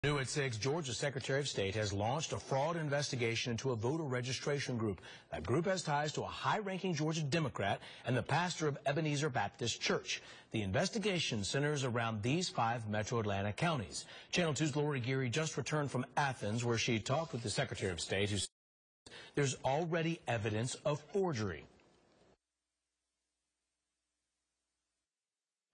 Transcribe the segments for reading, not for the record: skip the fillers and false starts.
New at 6, Georgia's Secretary of State has launched a fraud investigation into a voter registration group. That group has ties to a high-ranking Georgia Democrat and the pastor of Ebenezer Baptist Church. The investigation centers around these 5 metro Atlanta counties. Channel 2's Lori Geary just returned from Athens, where she talked with the Secretary of State, who said there's already evidence of forgery.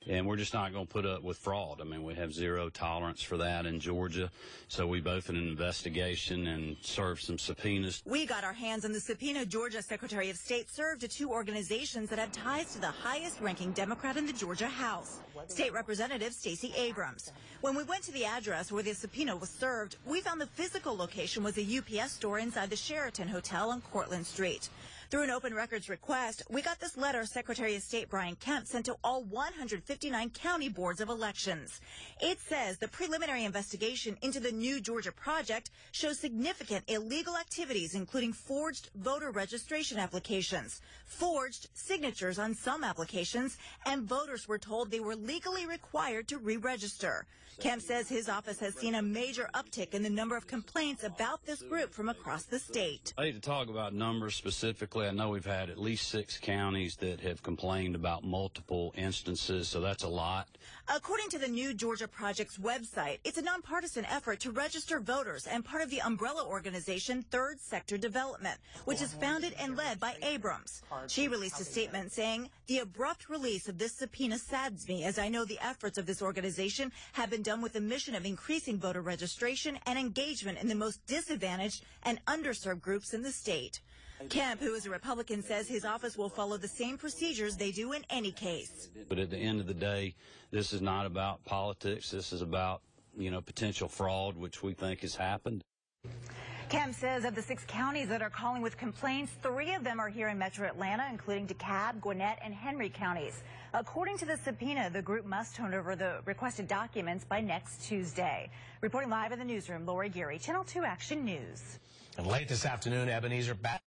And we're just not going to put up with fraud. I mean, we have zero tolerance for that in Georgia. So we both in an investigation and served some subpoenas. We got our hands on the subpoena Georgia Secretary of State served to 2 organizations that have ties to the highest-ranking Democrat in the Georgia House, State Representative Stacey Abrams. When we went to the address where the subpoena was served, we found the physical location was a UPS store inside the Sheraton Hotel on Cortlandt Street. Through an open records request, we got this letter Secretary of State Brian Kemp sent to all 159 county boards of elections. It says the preliminary investigation into the new Georgia project shows significant illegal activities, including forged voter registration applications, forged signatures on some applications, and voters were told they were legally required to re-register. Kemp says his office has seen a major uptick in the number of complaints about this group from across the state. I hate to talk about numbers specifically. I know we've had at least 6 counties that have complained about multiple instances, so that's a lot. According to the new Georgia Project's website, it's a nonpartisan effort to register voters and part of the umbrella organization Third Sector Development, which is founded and led by Abrams. She released a statement saying, "The abrupt release of this subpoena saddens me, as I know the efforts of this organization have been done with the mission of increasing voter registration and engagement in the most disadvantaged and underserved groups in the state." Kemp, who is a Republican, says his office will follow the same procedures they do in any case. But at the end of the day, this is not about politics. This is about, potential fraud, which we think has happened. Kemp says of the 6 counties that are calling with complaints, 3 of them are here in metro Atlanta, including DeKalb, Gwinnett, and Henry counties. According to the subpoena, the group must turn over the requested documents by next Tuesday. Reporting live in the newsroom, Lori Geary, Channel 2 Action News. And late this afternoon, Ebenezer Baptist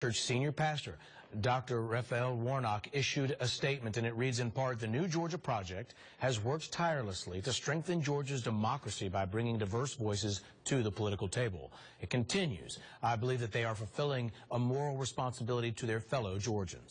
Church senior pastor Dr. Raphael Warnock issued a statement, and it reads in part, "The new Georgia Project has worked tirelessly to strengthen Georgia's democracy by bringing diverse voices to the political table." It continues, "I believe that they are fulfilling a moral responsibility to their fellow Georgians."